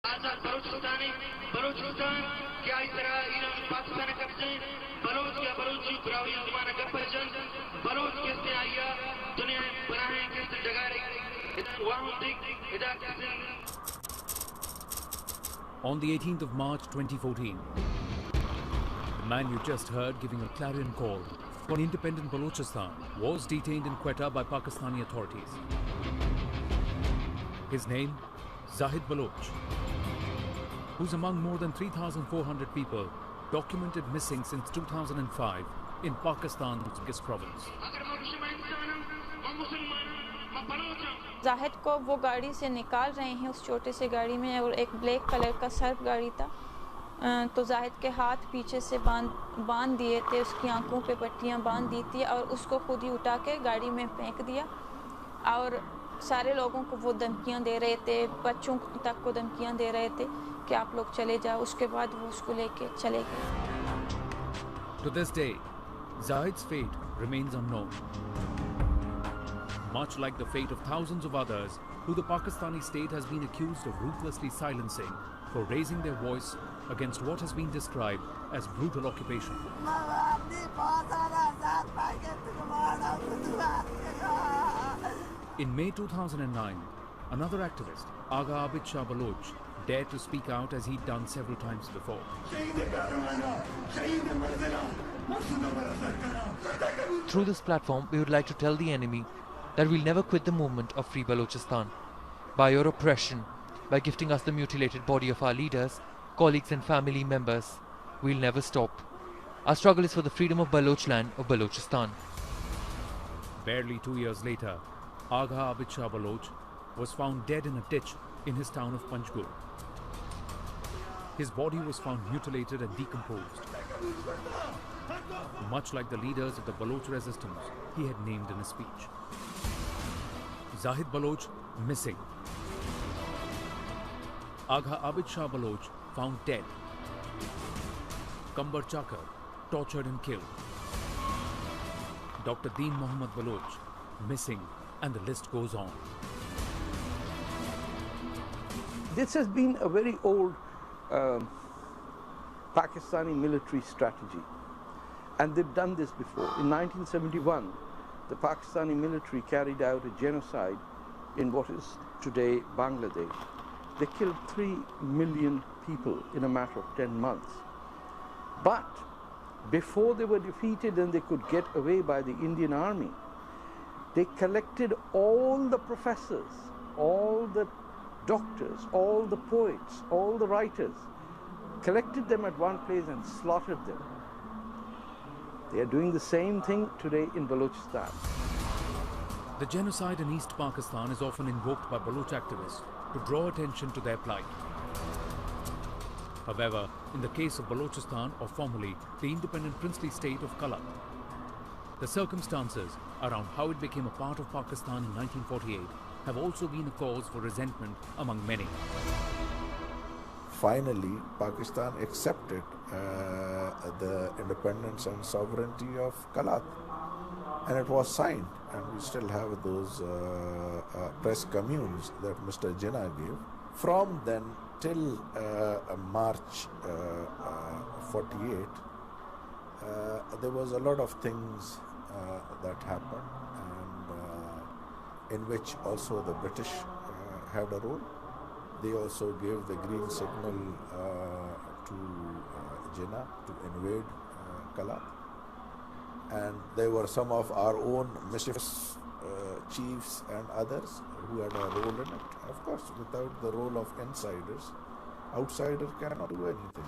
आजाद बलूचिस्तान क्या इस तरह ईरान पाकिस्तान कब्जे बलूच या बलूची ब्रावी ज़माना गपरजन बलूच किसने आया दुनिया बनाए किसने जगह रही वहाँ दिख इधर किसने On the 18th of March 2014, the man you just heard giving a clarion call for independent Baluchistan was detained in Quetta by Pakistani authorities. His name, Zahid Baloch, who's among more than 3,400 people documented missing since 2005 in Pakistan's biggest province. Zahid को वो गाड़ी से निकाल रहे हैं उस छोटे से गाड़ी में और एक ब्लैक कलर का सर्फ गाड़ी था तो जाहिद के हाथ पीछे से बांध दिए थे उसकी आंखों पे पट्टियां बांध दी थी और उसको खुद ही उठा के गाड़ी में फेंक दिया और सारे लोगों को वो धमकियां दे रहे थे बच्चों तक को धमकियां दे रहे थे कि आप लोग चले जाओ उसके बाद वो उसको लेके चले गए. To this day, Zahid's fate remains unknown. Much like the fate of thousands of others who the Pakistani state has been accused of ruthlessly silencing for raising their voice against what has been described as brutal occupation. In May 2009, another activist, Agha Abid Shah Baloch, dared to speak out as he'd done several times before. Through this platform, we would like to tell the enemy that we'll never quit the movement of Free Baluchistan. By your oppression, by gifting us the mutilated body of our leaders, colleagues and family members, we'll never stop. Our struggle is for the freedom of Baloch land of Baluchistan. Barely 2 years later, Agha Abid Shah Baloch was found dead in a ditch in his town of Panchgur. His body was found mutilated and decomposed. Much like the leaders of the Baloch resistance he had named in his speech. Zahid Baloch missing. Agha Abid Shah Baloch found dead. Kambar Chakar tortured and killed. Dr. Deen Mohammad Baloch missing, and the list goes on. This has been a very old Pakistani military strategy, and they've done this before. In 1971, the Pakistani military carried out a genocide in what is today Bangladesh. They killed 3 million people in a matter of 10 months. But before they were defeated and they could get away by the Indian army, they collected all the professors, all the doctors, all the poets, all the writers, collected them at one place and slaughtered them. They are doing the same thing today in Baluchistan. The genocide in East Pakistan is often invoked by Baloch activists to draw attention to their plight. However, in the case of Baluchistan, or formerly the independent princely state of Kalat, the circumstances around how it became a part of Pakistan in 1948 have also been a cause for resentment among many. Finally, Pakistan accepted the independence and sovereignty of Kalat, and it was signed, and we still have those press communes that Mr. Jinnah gave. From then till March 48, there was a lot of things that happened, and in which also the British had a role. They also gave the green signal to Jinnah to invade Kalat. And there were some of our own mischievous chiefs and others who had a role in it. Of course, without the role of insiders, outsiders cannot do anything.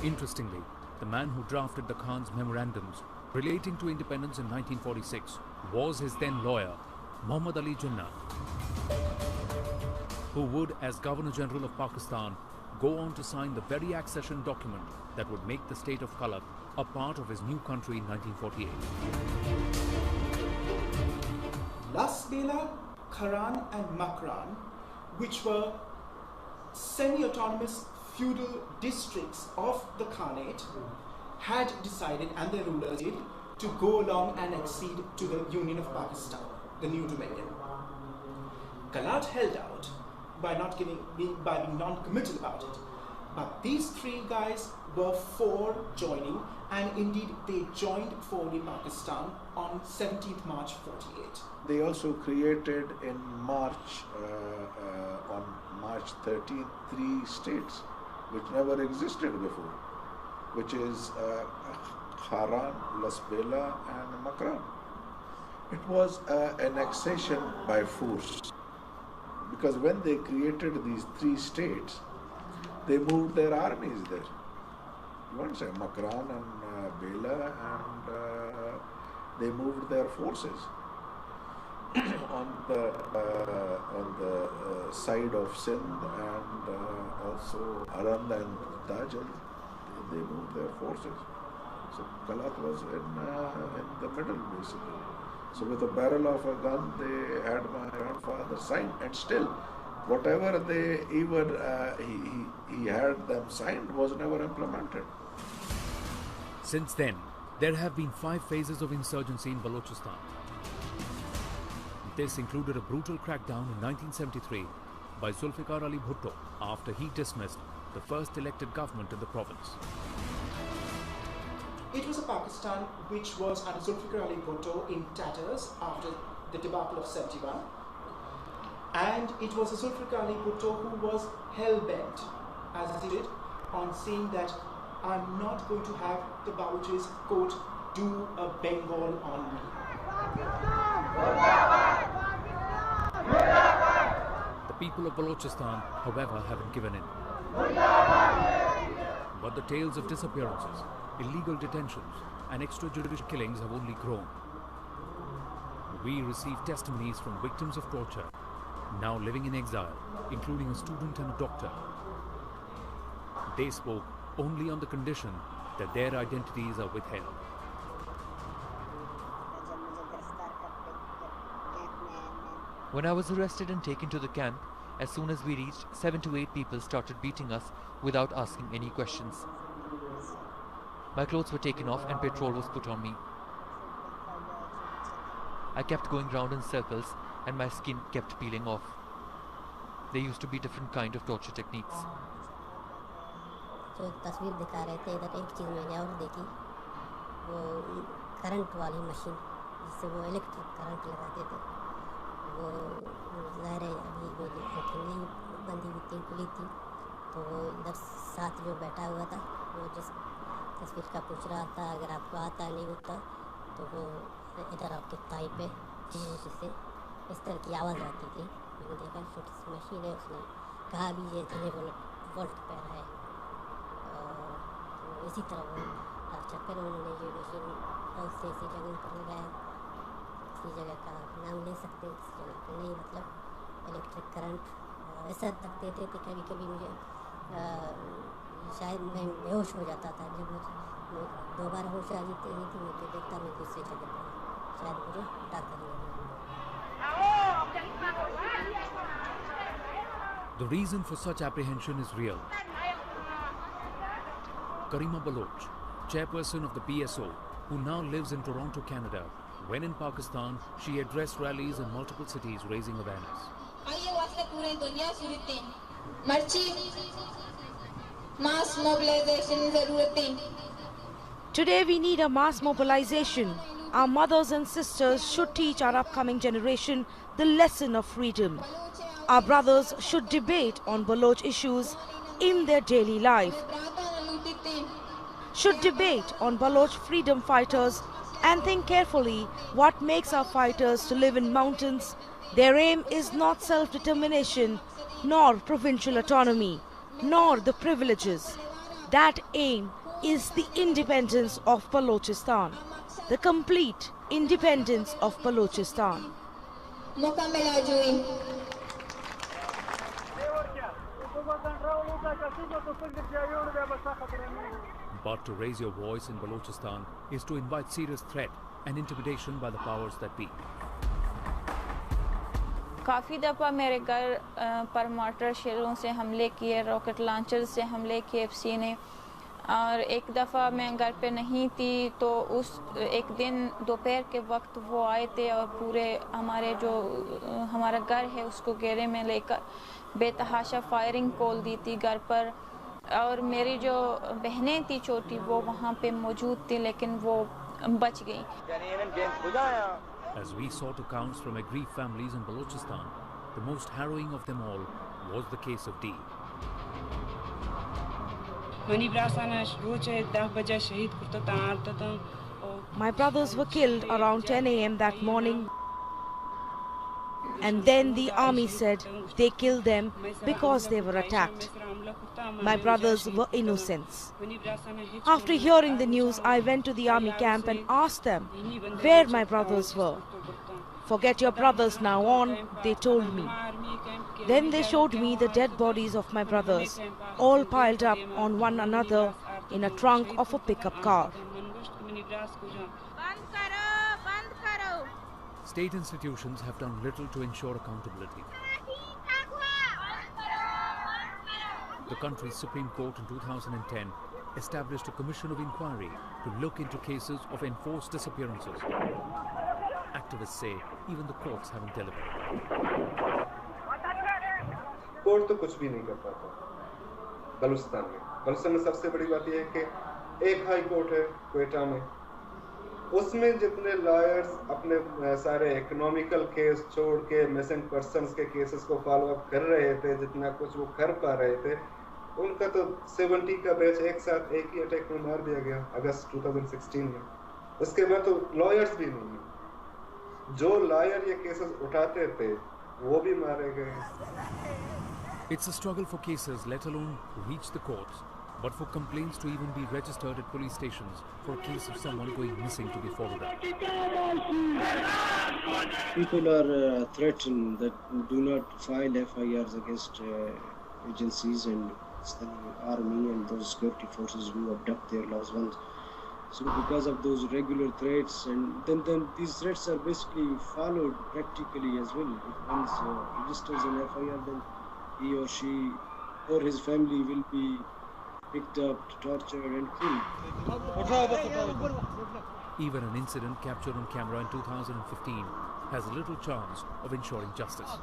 Interestingly, the man who drafted the Khan's memorandums relating to independence in 1946 was his then lawyer, Muhammad Ali Jinnah, who would, as Governor General of Pakistan, go on to sign the very accession document that would make the state of Kalat a part of his new country in 1948. Lasbela, Karan and Makran, which were semi-autonomous feudal districts of the Khanate, had decided, and their rulers did, to go along and accede to the Union of Pakistan, the new dominion. Kalat held out, by being non-committal about it. But these three guys were for joining, and indeed they joined fully Pakistan on 17th March 48. They also created in March, on March 13th, 3 states which never existed before, which is Haran, Las Bela and Makran. It was annexation by force, because when they created these 3 states, they moved their armies there. You understand, Makran and Bela, and they moved their forces on the side of Sindh, and also Arand and Dajal. They moved their forces. So Kalat was in the middle, basically. So with a barrel of a gun, they had my grandfather sign, and still, whatever they even he had them signed was never implemented. Since then, there have been 5 phases of insurgency in Baluchistan. This included a brutal crackdown in 1973 by Zulfikar Ali Bhutto after he dismissed the first elected government in the province. It was a Pakistan which was under Zulfikar Ali Bhutto in tatters after the debacle of 71. And it was a Zulfikar Ali Bhutto who was hell-bent, as he did, on saying that I'm not going to have the Baluchis, quote, do a Bengal on me. The people of Baluchistan, however, haven't given in. But the tales of disappearances, illegal detentions and extrajudicial killings have only grown. We receive testimonies from victims of torture, now living in exile, including a student and a doctor. They spoke only on the condition that their identities are withheld. When I was arrested and taken to the camp, as soon as we reached, 7 to 8 people started beating us without asking any questions. My clothes were taken off and petrol was put on me. I kept going round in circles and my skin kept peeling off. There used to be different kind of torture techniques. जो तस्वीर दिखा रहे थे, इधर एक चीज़ मैंने और देखी, वो करंट वाली मशीन जिससे वो इलेक्ट्रिक करंट लगाते थे, वो ज़ाहिर है अभी मेरी आँखें नहीं बंदी हुई थी, खुली थी, तो वो इधर साथ जो बैठा हुआ था, वो जिस तस्वीर का पूछ रहा था, अगर आपको आता नहीं होता तो वो इधर आपके थाई पे जिससे इस तरह की आवाज़ आती थी. मैंने देखा छोटी सी मशीन है, उसने कहा भी ये इतने वोल्ट पे रहा है. इसी तरह वो अच्छा, फिर उन्होंने ये मशीन बहुत से ऐसी जगह पर लगाया, किसी जगह का नाम ले सकते हैं, किसी जगह पर नहीं, मतलब इलेक्ट्रिक करंट ऐसा तक देते थे. कभी कभी मुझे शायद मैं बेहोश हो जाता था. जब दोबारा होश आ जाती थी मुझे देखता मैं दूसरी जगह पर, शायद मुझे हटा कर लिया. The reason for such apprehension is real. Karima Baloch, chairperson of the PSO, who now lives in Toronto, Canada, when in Pakistan, she addressed rallies in multiple cities raising awareness. Mass mobilization. Today we need a mass mobilization. Our mothers and sisters should teach our upcoming generation the lesson of freedom. Our brothers should debate on Baloch issues in their daily life, should debate on Baloch freedom fighters and think carefully what makes our fighters to live in mountains. Their aim is not self-determination, nor provincial autonomy, nor the privileges. That aim is the independence of Baluchistan, the complete independence of Baluchistan. But to raise your voice in Baluchistan is to invite serious threat and intimidation by the powers that be. काफ़ी दफ़ा मेरे घर पर mortar शेलों से हमले किए, rocket launcher से हमले किए एफसी ने. और एक दफ़ा मैं घर पे नहीं थी तो उस एक दिन दोपहर के वक्त वो आए थे और पूरे हमारा घर है उसको घेरे में लेकर बेतहाशा फायरिंग खोल दी थी घर पर और मेरी जो बहनें थी छोटी वो वहाँ पे मौजूद थी लेकिन वो बच गई. As we sought accounts from aggrieved families in Baluchistan, the most harrowing of them all was the case of D. My brothers were killed around 10 a.m. that morning, and then the army said they killed them because they were attacked. My brothers were innocents. After hearing the news, I went to the army camp and asked them where my brothers were. "Forget your brothers now on," they told me. Then they showed me the dead bodies of my brothers, all piled up on one another in a trunk of a pickup car. State institutions have done little to ensure accountability. The country's Supreme Court in 2010 established a commission of inquiry to look into cases of enforced disappearances. Activists say even the courts haven't delivered. Court तो कुछ भी नहीं कर पाता बलूचिस्तान में सबसे बड़ी बात यह है कि एक हाई कोर्ट है क्वेटा में, उसमें जितने लॉयर्स अपने सारे इकोनॉमिकल केस छोड़ के मिसिंग पर्सन्स के केसेस को फॉलो अप कर रहे थे, जितना कुछ वो कर पा रहे थे, उनका तो 70 का बैच एक साथ एक ही अटैक में मार दिया गया अगस्त 2016 में. उसके बाद तो लॉयर्स भी नहीं है, जो लॉयर ये केसेस उठाते थे वो भी मारे गए. It's a struggle for cases, let alone reach the courts, but for complaints to even be registered at police stations for a case of someone going missing to be followed up. People are threatened that do not file FIRs against agencies and the army and those security forces who abduct their loved ones. So because of those regular threats, and then these threats are basically followed practically as well. If one registers an FIR, then he or she or his family will be picked up, tortured and killed. Even an incident captured on camera in 2015 has little chance of ensuring justice.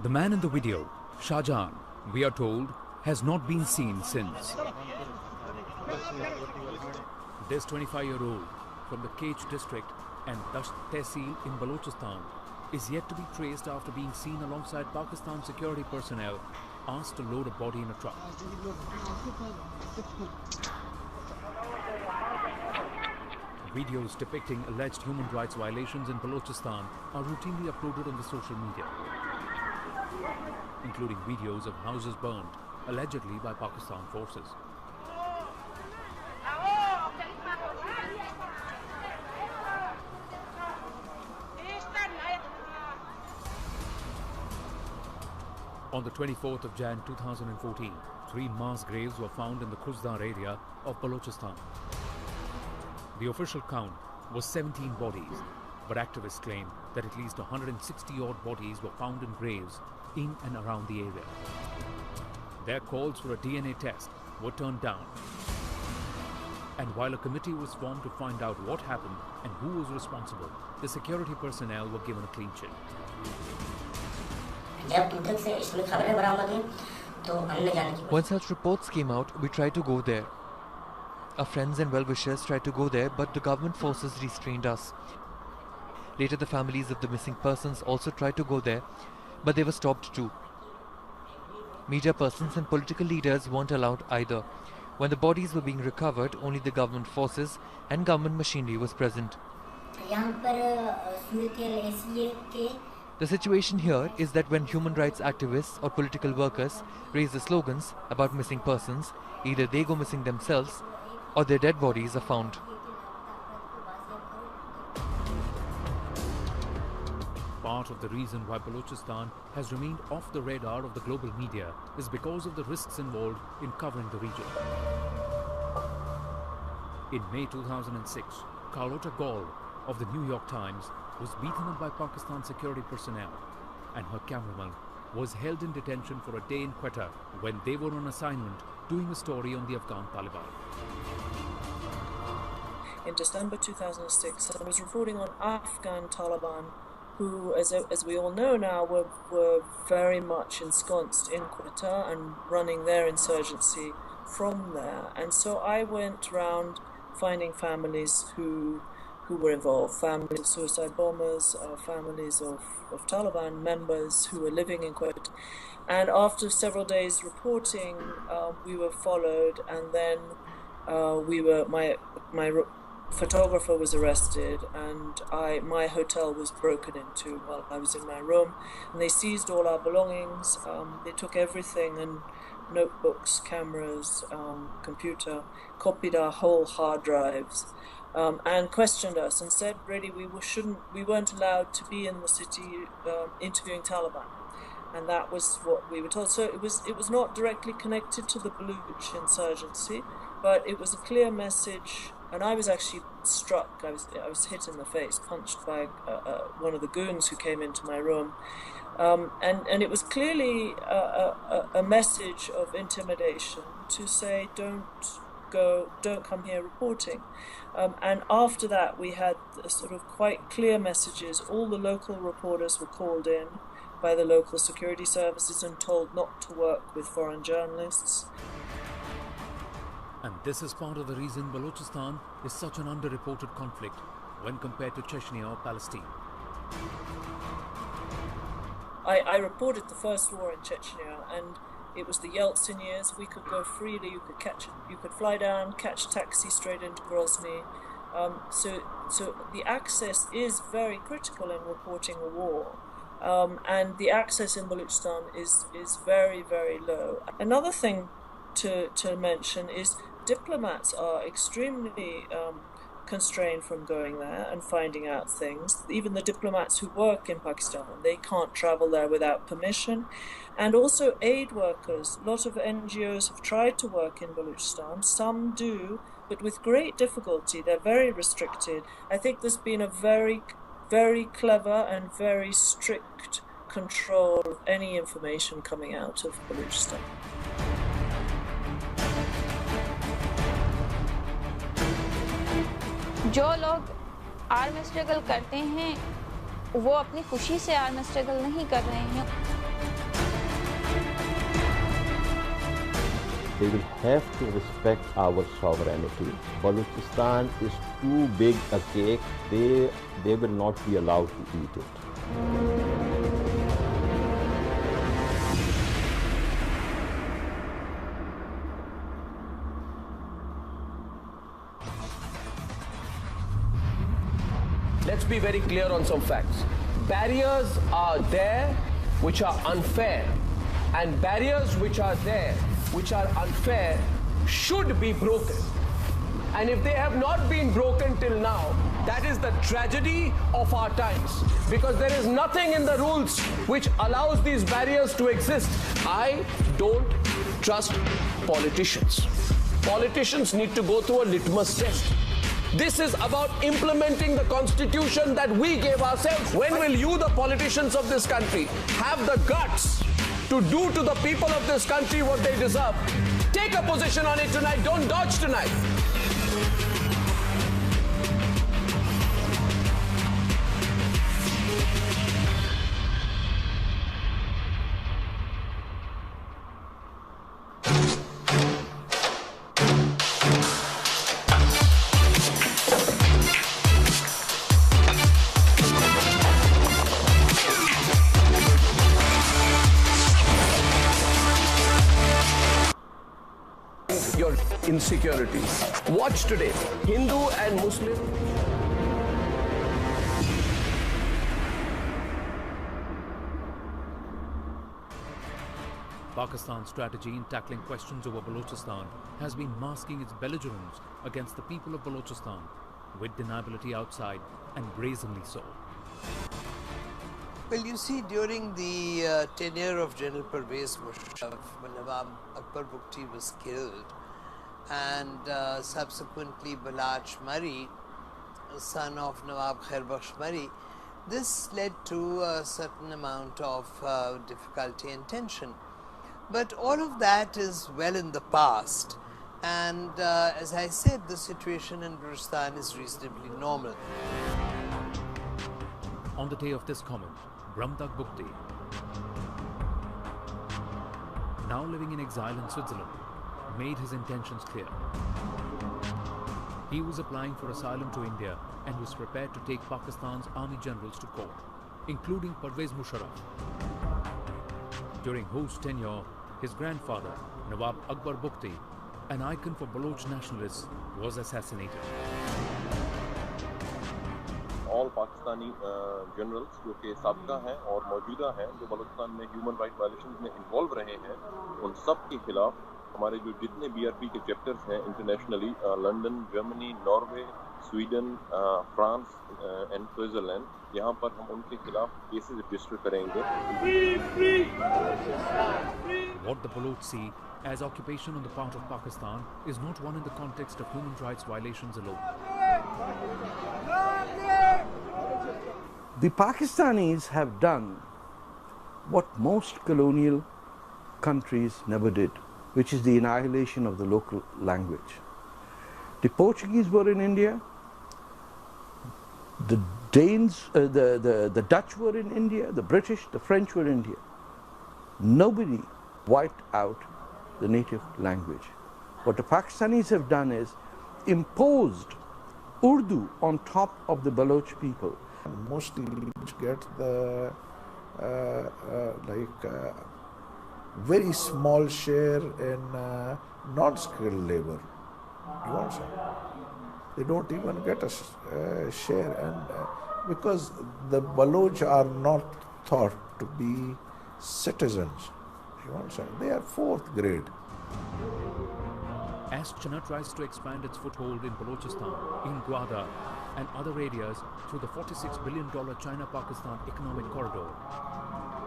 The man in the video, Shahjahan, we are told, has not been seen since. This 25-year-old from the Kech district and Dasht Tehsil in Baluchistan is yet to be traced after being seen alongside Pakistan security personnel asked to load a body in a truck. Videos depicting alleged human rights violations in Baluchistan are routinely uploaded on the social media, including videos of houses burned, allegedly by Pakistan forces. On the 24th of Jan 2014, 3 mass graves were found in the Khuzdar area of Baluchistan. The official count was 17 bodies, but activists claim that at least 160-odd bodies were found in graves in and around the area. Their calls for a DNA test were turned down. And while a committee was formed to find out what happened and who was responsible, the security personnel were given a clean chit. When such reports came out, we tried to go there. Our friends and well-wishers tried to go there, but the government forces restrained us. Later, the families of the missing persons also tried to go there, but they were stopped too. Media persons and political leaders weren't allowed either. When the bodies were being recovered, only the government forces and government machinery was present. The situation here is that when human rights activists or political workers raise the slogans about missing persons, either they go missing themselves or their dead bodies are found. Part of the reason why Baluchistan has remained off the radar of the global media is because of the risks involved in covering the region. In May 2006, Carlotta Gall of the New York Times was beaten up by Pakistan security personnel, and her cameraman was held in detention for a day in Quetta when they were on assignment doing a story on the Afghan Taliban. in December 2006. I was reporting on Afghan Taliban, who, as we all know now, were very much ensconced in Quetta and running their insurgency from there. And so I went around finding families who were involved, families of suicide bombers, families of Taliban members who were living in Quetta. And after several days reporting, we were followed, and then my photographer was arrested, and my hotel was broken into while I was in my room, and they seized all our belongings. They took everything, and notebooks, cameras, computer, copied our whole hard drives, and questioned us and said really we weren't allowed to be in the city interviewing Taliban. And that was what we were told. So it was not directly connected to the Baluch insurgency, but it was a clear message. And I was actually struck. I was hit in the face, punched by one of the goons who came into my room, and it was clearly a message of intimidation to say don't come here reporting. And after that, we had sort of quite clear messages. All the local reporters were called in by the local security services and told not to work with foreign journalists. And this is part of the reason Balochistan is such an underreported conflict when compared to Chechnya or Palestine. I reported the first war in Chechnya, and it was the Yeltsin years. We could go freely. You could fly down, catch a taxi straight into Grozny. So the access is very critical in reporting a war. And the access in Baluchistan is very, very low. Another thing to mention is diplomats are extremely constrained from going there and finding out things. Even the diplomats who work in Pakistan, they can't travel there without permission. And also aid workers. A lot of NGOs have tried to work in Baluchistan. Some do, but with great difficulty. They're very restricted. I think there's been a very clever and very strict control of any information coming out of Baluchistan. जो लोग arm struggle करते हैं वो अपनी खुशी से arm struggle नहीं कर रहे हैं. They will have to respect our sovereignty. Baluchistan is too big a cake. They will not be allowed to eat it. Let's be very clear on some facts. Barriers are there which are unfair, and barriers which are there which are unfair should be broken. And if they have not been broken till now, that is the tragedy of our times, because there is nothing in the rules which allows these barriers to exist. I don't trust politicians. Politicians need to go through a litmus test. This is about implementing the constitution that we gave ourselves. When will you, the politicians of this country, have the guts to do to the people of this country what they deserve? Take a position on it tonight. Don't dodge tonight. Your insecurities. Watch today. Hindu and Muslim. Pakistan's strategy in tackling questions over Balochistan has been masking its belligerence against the people of Balochistan, with deniability outside and brazenly so. Well, you see, during the tenure of General Pervez Musharraf, when Nawab Akbar Bukti was killed, and subsequently Balach Murray, son of Nawab Khairbakhsh Murray, this led to a certain amount of difficulty and tension. But all of that is well in the past, And as I said, the situation in Baluchistan is reasonably normal. On the day of this comment, Bramtak Bukti, now living in exile in Switzerland, made his intentions clear. He was applying for asylum to India and was prepared to take Pakistan's army generals to court, including Pervez Musharraf. During whose tenure, his grandfather, Nawab Akbar Bukti, an icon for Baloch nationalists, was assassinated. All Pakistani generals जो कि साबिका हैं और मौजूदा हैं जो बलूचिस्तान में human right violations में involve रहे हैं उन सब के खिलाफ हमारे जो जितने BRP के चैप्टर्स हैं internationally London, Germany, Norway, Sweden, France and Switzerland यहाँ पर हम उनके खिलाफ केसेस रजिस्टर करेंगे. What the Baloch see as occupation on the part of Pakistan is not one in the context of human rights violations alone. The Pakistanis have done what most colonial countries never did, which is the annihilation of the local language. The Portuguese were in India, the Danes, the Dutch were in India, the British, the French were in India. Nobody wiped out the native language. What the Pakistanis have done is imposed Urdu on top of the Baloch people. Mostly get the very small share in non-skilled labor. You understand? They don't even get a share, and because the Baloch are not thought to be citizens. You understand? They are fourth grade. As China tries to expand its foothold in Baluchistan, in Gwadar and other areas through the $46 billion China-Pakistan economic corridor,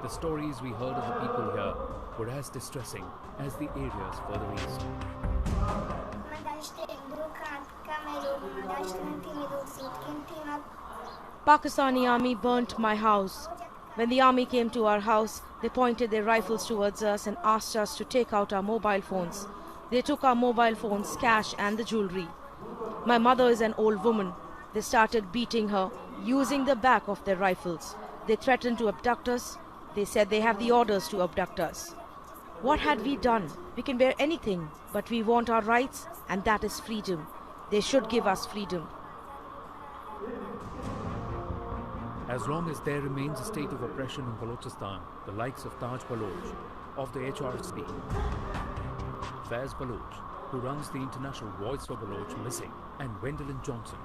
the stories we heard of the people here were as distressing as the areas further east. Pakistani army burnt my house. When the army came to our house, they pointed their rifles towards us and asked us to take out our mobile phones. They took our mobile phones, cash and the jewelry. My mother is an old woman. They started beating her, using the back of their rifles. They threatened to abduct us. They said they have the orders to abduct us. What had we done? We can bear anything, but we want our rights, and that is freedom. They should give us freedom. As long as there remains a state of oppression in Balochistan, the likes of Taj Baloch, of the HRSP, Faiz Baloch, who runs the International Voice for Baloch, missing, and Wendelin Johnson,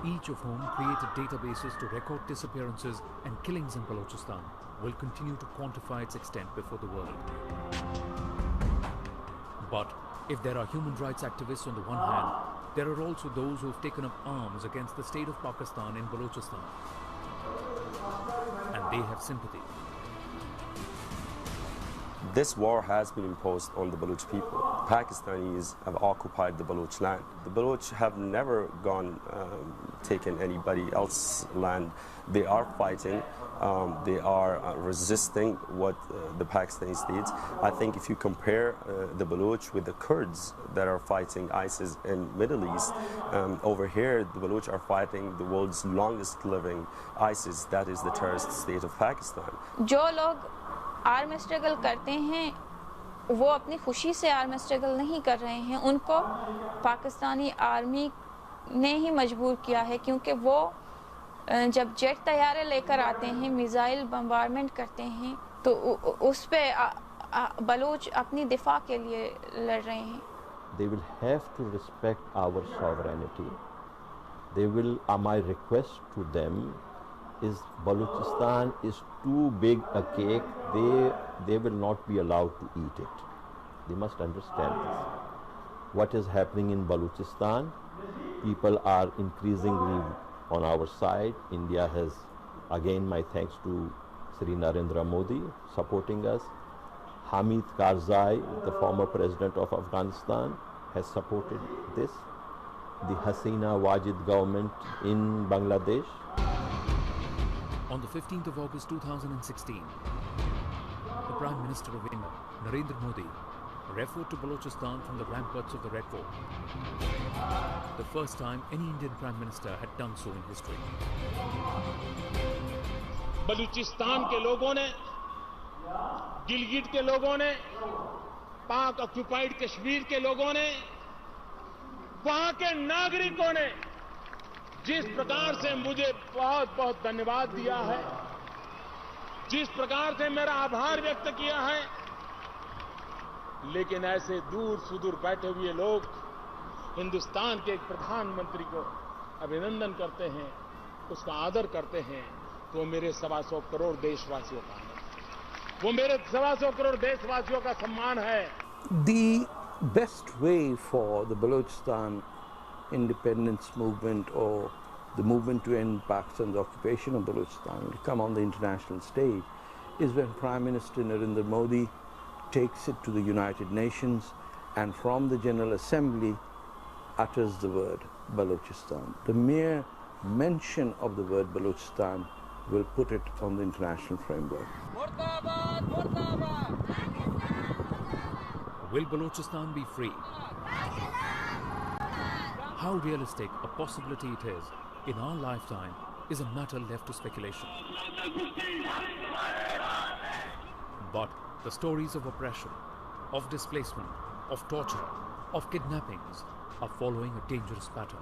each of whom created databases to record disappearances and killings in Balochistan, will continue to quantify its extent before the world. But if there are human rights activists on the one hand, there are also those who have taken up arms against the state of Pakistan in Balochistan, and they have sympathy. This war has been imposed on the Baloch people. Pakistanis have occupied the Baloch land. The Baloch have never taken anybody else's land. They are fighting. They are resisting what the Pakistanis did. I think if you compare the Baloch with the Kurds that are fighting ISIS in Middle East, over here the Baloch are fighting the world's longest living ISIS, that is the terrorist state of Pakistan. जो लोग arm struggle करते हैं वो अपनी खुशी से arm struggle नहीं कर रहे हैं, उनको पाकिस्तानी आर्मी ने ही मजबूर किया है, क्योंकि वो जब जेट तैयारे लेकर आते हैं, मिसाइल बम्बारमेंट करते हैं, तो उस पे बलूच अपनी दिफा के लिए लड़ रहे हैं. They will have to respect our sovereignty. They will. My request to them is Baluchistan is too big a cake. They will not be allowed to eat it. They must understand this. What is happening in Baluchistan? People are increasingly on our side. India has, again, my thanks to Sri Narendra Modi supporting us. Hamid Karzai, the former president of Afghanistan, has supported this. The Hasina Wajid government in Bangladesh. On the 15th of August 2016, the Prime Minister of India, Narendra Modi, referred to Baluchistan from the ramparts of the Red Fort. The first time any Indian Prime Minister had done so in history. Balochistan के लोगों ने, गिलगिट के लोगों ने, पाक occupied Kashmir के लोगों ने, वहां के नागरिकों ने जिस प्रकार से मुझे बहुत बहुत धन्यवाद दिया है, जिस प्रकार से मेरा आभार व्यक्त किया है, लेकिन ऐसे दूर सुदूर बैठे हुए लोग हिंदुस्तान के एक प्रधानमंत्री को अभिनंदन करते हैं, उसका आदर करते हैं, तो वो मेरे 125 करोड़ देशवासियों का है, वो मेरे 125 करोड़ देशवासियों का सम्मान है। The best way for the Baluchistan independence movement or the movement to end Pakistan's occupation of Baluchistan to come on the international stage is when Prime Minister Narendra Modi takes it to the United Nations and from the General Assembly utters the word Baluchistan. The mere mention of the word Baluchistan will put it on the international framework. Will Baluchistan be free? How realistic a possibility it is in our lifetime is a matter left to speculation. But the stories of oppression, of displacement, of torture, of kidnappings are following a dangerous pattern.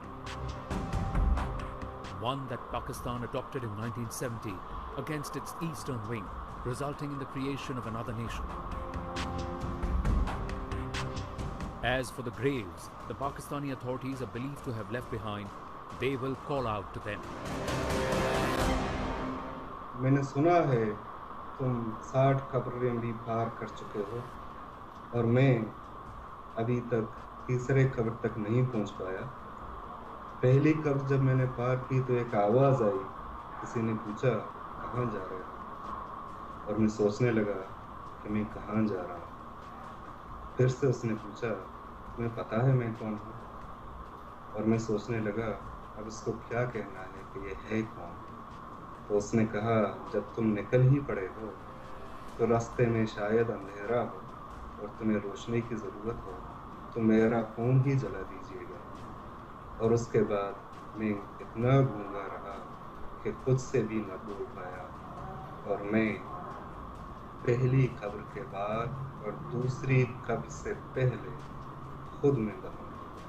One that Pakistan adopted in 1970 against its eastern wing, resulting in the creation of another nation. As for the graves the Pakistani authorities are believed to have left behind, they will call out to them. मैंने सुना है तुम 60 कब्रें भी पार कर चुके हो और मैं अभी तक तीसरे कब्र तक नहीं पहुंच पाया। पहली कब्र जब मैंने पार की तो एक आवाज़ आई, किसी ने पूछा कहाँ जा रहे हो, और मैं सोचने लगा कि मैं कहाँ जा रहा हूँ। फिर से उसने पूछा तुम्हें पता है मैं कौन हूँ, और मैं सोचने लगा अब इसको क्या कहना है कि ये है कौन। तो उसने कहा जब तुम निकल ही पड़े हो तो रास्ते में शायद अंधेरा हो और तुम्हें रोशनी की ज़रूरत हो तो मेरा फ़ोन ही जला दीजिएगा। और उसके बाद मैं इतना गूंगा रहा कि खुद से भी न बोल पाया, और मैं पहली कब्र के बाद और दूसरी कब्र से पहले खुद में दफन हो गया।